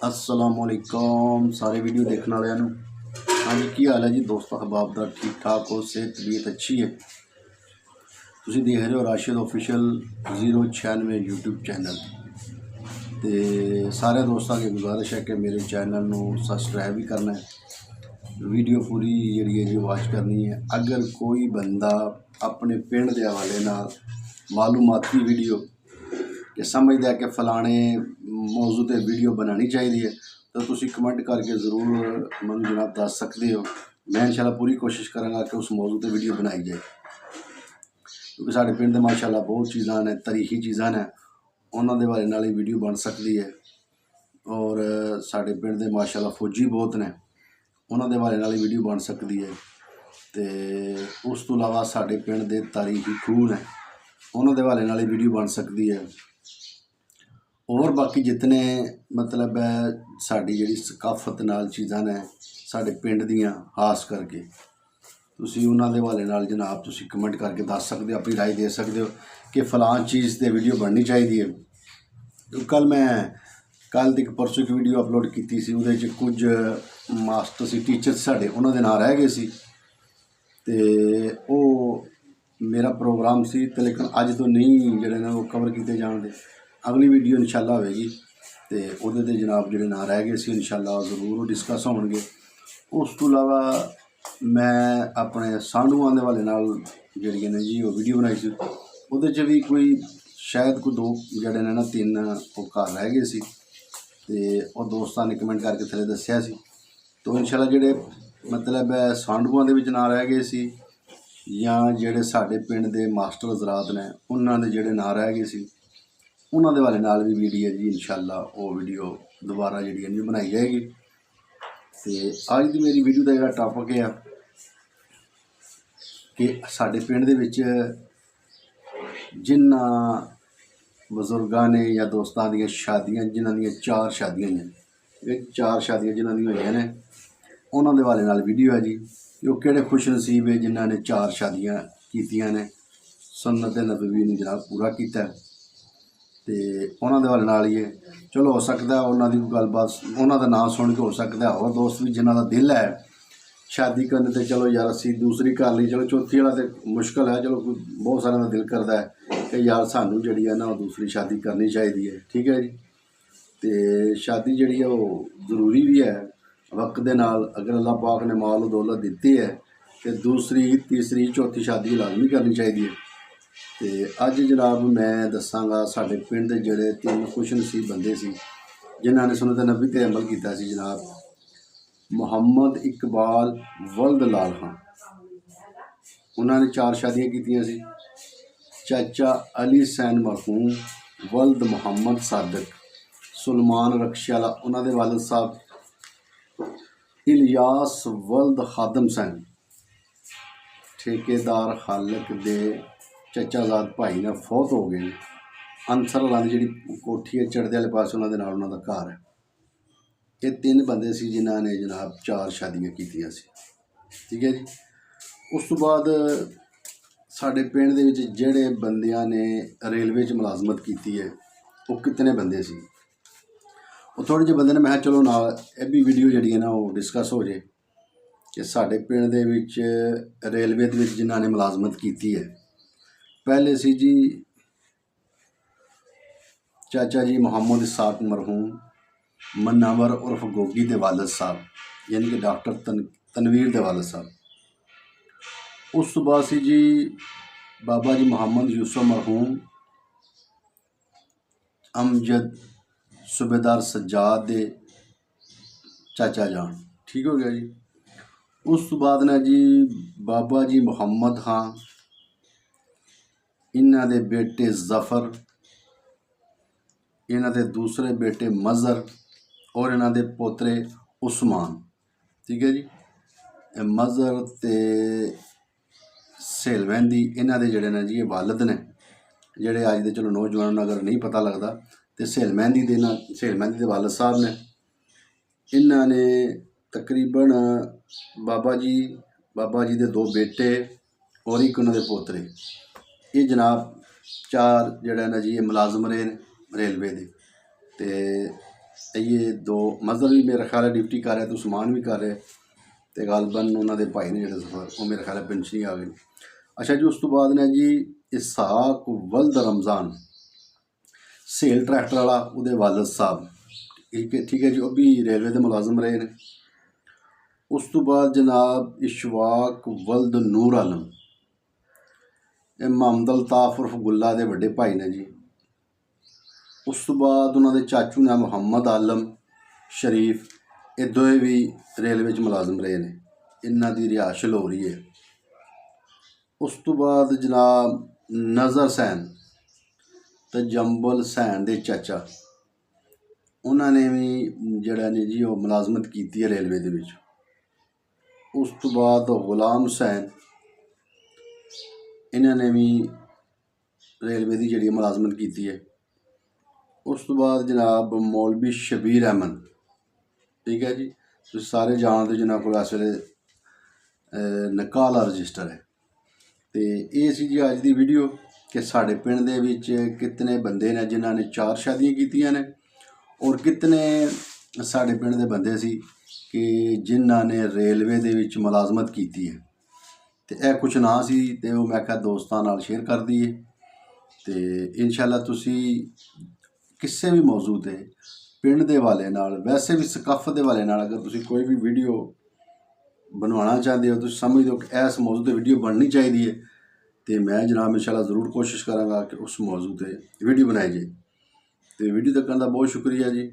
असलामुअलैकुम सारे वीडियो देखने वाले हाँ जी की हाल है जी दोस्तों अहबाब दा ठीक ठाक हो सेहत तबीयत अच्छी है। तुसी देख रहे हो राशिद ऑफिशियल 096 यूट्यूब चैनल तो सारे दोस्तों की गुजारिश है कि मेरे चैनल को सबसक्राइब भी करना है। वीडियो पूरी जी है जी वॉच करनी है। अगर कोई बंदा अपने पिंड के हवाले नाल मालूमाती वीडियो कि समझदा है कि फलाने मौजू पर वीडियो बनानी चाहिए तो तुसी कमेंट करके ज़रूर मैं जनाब दस सकते हो। मैं इंशाल्लाह पूरी कोशिश कराँगा कि उस मौजू पर वीडियो बनाई जाए क्योंकि साढ़े पिंड माशाल्लाह बहुत चीज़ां ने तारीखी चीज़ां ने उन्होंने बारे नाल ही वीडियो बन सकती है। और साढ़े पिंड माशाल्लाह फौजी बहुत ने उन्होंने बारे नाल ही वीडियो बन सकती है। तो उस तो इलावा साढ़े पिंड के तारीखी खूह ने उन्होंने हवाले नाल ही वीडियो बन सकती है। और बाकी जितने मतलब है साड़ी जी सकाफत नाल चीज़ां ने साढ़े पिंड दियां खास करके तुसी उन्होंने हवाले नाल जनाब तुसी कमेंट करके दस सकते हो, अपनी राय दे सकते हो कि फलां चीज़ ते वीडियो बननी चाहिए। तो कल एक परसों की वीडियो अपलोड की सी उहदे च कुछ मास्टर सी टीचर साढ़े उन्होंने नाम रह गए सी ते मेरा प्रोग्राम सी ते लेकिन अज तो नहीं जिहड़े ने वो कवर किए जाणदे। अगली वीडियो इंशाल्लाह होएगी तो उहदे ते जनाब जिहड़े नाम रह गए सी इंशाल्लाह जरूर डिस्कस होणगे। उस तो इलावा मैं अपने सांढूआं दे हवाले नाल जिहड़ियां ने जी वो वीडियो बनाई सी उहदे च भी कोई शायद कोई दो जिहड़े ने ना तीन वो घर रह गए सी ते और दोस्तां ने कमेंट करके थल्ले दस्सिया सी। तो इंशाल्लाह जिहड़े मतलब सांढूआं दे विच नाम रह गए सी या जिहड़े साडे पिंड दे मास्टर हज़रात ने उन्हां दे जिहड़े नाम रह गए सी उन्होंने वाले नाल भी वीडियो जी इंशाल्लाह वो वीडियो दोबारा जी बनाई जाएगी। तो अज की मेरी वीडियो का जो टॉपिक है कि साडे पिंड दे विच जिन्ना बजुर्गों ने या दोस्तों दी शादियां जिन्हां दी 4 शादियां हैं 4 शादियां जिन्हां दी होईयां ने उन्होंने वाले नाल वीडियो है जी वो किहड़े खुश नसीब है जिन्हां ने 4 शादियां कीतियां ने सुन्नत नबवी नूं जनाब पूरा कीता तो उन्होंने वाले नाल ही है। चलो हो सकता है उन्होंने गलबात उन्होंने नाम सुन के हो सकता है और दोस्त भी जिन्हों का दिल है शादी करने तो चलो यार असी दूसरी कर ली चलो चौथी वाला तो मुश्किल है। चलो बहुत सारे का दिल करता है कि यार सानू जी है ना वो दूसरी शादी करनी चाहिए है। ठीक है जी तो शादी जी है वो जरूरी भी है वक्त के नाल अगर अल्लाह पाक ने माल दौलत दी है तो दूसरी तीसरी चौथी शादी लाजमी करनी चाहिए। तो अज जनाब मैं दसांगा साडे पिंड दे जिहड़े 3 खुश नसीब बंदे सी जिन्हां ने सुन्नत नबी ते अमल किया सी। जनाब मुहम्मद इकबाल वल्द लाल खां उन्होंने 4 शादियां कीतियां सी। चाचा अली सैन मरहूम वल्द मुहम्मद सादक सुलमान रक्षाला उन्होंने वालिद साहब इलियास वल्द खादम सैन ठेकेदार खालक दे चचाजाद भाई ने फौत हो गए। अंसर वाली जी कोठी है चढ़ते वाले पास उन्होंने घर है। ये 3 बंदे सी जिन्होंने जनाब 4 शादियां कीतियां सी। ठीक है जी उस तो बाद साडे पिंड दे विच जिहड़े बंदियां ने रेलवे च मुलाजमत की है वो कितने बंदे सी वो थोड़े जे बंदे ने मैं चलो ना ये भी वीडियो जी है ना वो डिस्कस हो जाए कि साडे पिंड दे विच रेलवे दे विच जिन्हां ने मुलाजमत की है। पहले सी जी चाचा जी मुहम्मद इसाक मरहूम मन्नावर उर्फ गोगी दे वालिद साहब यानी कि डॉक्टर तनवीर दे वालिद साहब। उस तो बाद सी जी बाबा जी मुहम्मद यूसुफ मरहूम अमजद सूबेदार सज्जाद दे चाचा जान। ठीक हो गया जी। उस तो बाद ने जी बाबा जी मुहम्मद खां इन्हां दे बेटे जफर इन्हां दे दूसरे बेटे मज़र और इन्हां दे पोतरे उस्मान। ठीक है जी मज़र ते सेलवैंदी इन्हां दे जिहड़े ने जी ये वालिद ने जिहड़े अज दे चलो नौजवानों अगर नहीं पता लगता तो सेलमैंदी दे वालिद साहब ने इन्हां ने तकरीबन बाबा जी दे 2 बेटे और एक उन्होंने पोतरे ये जनाब 4 जिहड़े ने जी ये मुलाजम रहे रेलवे दे। ਇਹ ਦੋ ਮਜ਼ਹਬ ਵੀ ਮੇਰਾ ਖਿਆਲ ਹੈ ਡਿਊਟੀ ਕਰ ਰਿਹਾ ਤੇ ਉਸਮਾਨ ਵੀ ਕਰ ਰਿਹਾ ਤੇ ਗਾਲਬਨ ਉਹਨਾਂ ਦੇ ਭਾਈ ਨੇ ਜਿਹੜੇ ਜ਼ਫਰ ਉਹ ਮੇਰਾ ਖਿਆਲ ਹੈ ਪੈਨਸ਼ਨ ਆ ਗਏ। ਅੱਛਾ ਜੀ, ਉਸ ਤੋਂ ਬਾਅਦ ਨੇ ਜੀ ਇਸਾਕ ਵਲਦ ਰਮਜ਼ਾਨ ਸੇਲ ਟਰੈਕਟਰ ਵਾਲਾ ਉਹਦੇ ਵਾਲਦ ਸਾਹਿਬ, ਠੀਕ ਹੈ ਜੀ, ਉਹ ਵੀ ਰੇਲਵੇ ਦੇ ਮੁਲਾਜ਼ਮ ਰਹੇ ਨੇ। ਉਸ ਤੋਂ ਬਾਅਦ ਜਨਾਬ ਇਸ਼ਵਾਕ ਵਲਦ ਨੂਰ ਆਲਮ, ਇਹ ਮੁਹੰਮਦ ਅਲਤਾਫ ਉਰਫ ਗੁੱਲਾ ਦੇ ਵੱਡੇ ਭਾਈ ਨੇ ਜੀ। ਉਸ ਤੋਂ ਬਾਅਦ ਉਹਨਾਂ ਦੇ ਚਾਚੂ ਨੇ ਮੁਹੰਮਦ ਆਲਮ ਸ਼ਰੀਫ, ਇਹ ਦੋਵੇਂ ਵੀ ਰੇਲਵੇ 'ਚ ਮੁਲਾਜ਼ਮ ਰਹੇ ਨੇ, ਇਹਨਾਂ ਦੀ ਰਿਹਾਇਸ਼ ਲਾਹੌਰੀ ਹੈ। ਉਸ ਤੋਂ ਬਾਅਦ ਜਨਾਬ ਨਜ਼ਰ ਸੈਨ ਤੇ ਜੰਬਲ ਸੈਨ ਦੇ ਚਾਚਾ, ਉਹਨਾਂ ਨੇ ਵੀ ਜਿਹੜਾ ਨੇ ਜੀ ਉਹ ਮੁਲਾਜ਼ਮਤ ਕੀਤੀ ਹੈ ਰੇਲਵੇ ਦੇ ਵਿੱਚ। ਉਸ ਤੋਂ ਬਾਅਦ ਗੁਲਾਮ ਹੁਸੈਨ, ਇਹਨਾਂ ਨੇ ਵੀ ਰੇਲਵੇ ਦੀ ਜਿਹੜੀ ਮੁਲਾਜ਼ਮਤ ਕੀਤੀ ਹੈ। ਉਸ ਤੋਂ ਬਾਅਦ ਜਨਾਬ ਮੌਲਵੀ ਸ਼ਬੀਰ ਅਹਿਮਦ, ਠੀਕ ਹੈ ਜੀ, ਤੁਸੀਂ ਸਾਰੇ ਜਾਣਦੇ ਜਿਨ੍ਹਾਂ ਕੋਲ ਇਸ ਵੇਲੇ ਨਿਕਾਹ ਦਾ ਰਜਿਸਟਰ ਹੈ। ਤੇ ਇਹ ਸੀ ਜੀ ਅੱਜ ਦੀ ਵੀਡੀਓ ਕਿ ਸਾਡੇ ਪਿੰਡ ਦੇ ਵਿੱਚ ਕਿਤਨੇ ਬੰਦੇ ਨੇ ਜਿਨ੍ਹਾਂ ਨੇ 4 ਸ਼ਾਦੀਆਂ ਕੀਤੀਆਂ ਨੇ ਔਰ ਕਿਤਨੇ ਸਾਡੇ ਪਿੰਡ ਦੇ ਬੰਦੇ ਸੀ ਕਿ ਜਿਨ੍ਹਾਂ ਨੇ ਰੇਲਵੇ ਦੇ ਵਿੱਚ ਮੁਲਾਜ਼ਮਤ ਕੀਤੀ ਹੈ। ਤੇ ਇਹ ਕੁਛ ਨਾ ਸੀ ਤੇ ਉਹ ਮੈਂ ਕਿਹਾ ਦੋਸਤਾਂ ਨਾਲ ਸ਼ੇਅਰ ਕਰ ਦਈਏ। ਤੇ ਇਨਸ਼ਾਅੱਲਾ ਤੁਸੀਂ ਕਿਸੇ ਵੀ ਮੌਜੂ 'ਤੇ ਪਿੰਡ ਦੇ ਵਾਲੇ ਨਾਲ, ਵੈਸੇ ਵੀ ਸਕਾਫਤ ਦੇ ਵਾਲੇ ਨਾਲ, ਅਗਰ ਤੁਸੀਂ ਕੋਈ ਵੀ ਵੀਡੀਓ ਬਣਵਾਉਣਾ ਚਾਹੁੰਦੇ ਹੋ, ਤੁਸੀਂ ਸਮਝਦੇ ਹੋ ਕਿ ਇਸ ਮੌਜੂ 'ਤੇ ਵੀਡੀਓ ਬਣਨੀ ਚਾਹੀਦੀ ਹੈ, ਤੇ ਮੈਂ ਜਨਾਬ ਇਨਸ਼ਾਅੱਲਾ ਜ਼ਰੂਰ ਕੋਸ਼ਿਸ਼ ਕਰਾਂਗਾ ਕਿ ਉਸ ਮੌਜੂ 'ਤੇ ਵੀਡੀਓ ਬਣਾਈ ਜਾਏ। ਤੇ ਵੀਡੀਓ ਦੇਖਣ ਦਾ ਬਹੁਤ ਸ਼ੁਕਰੀਆ ਜੀ।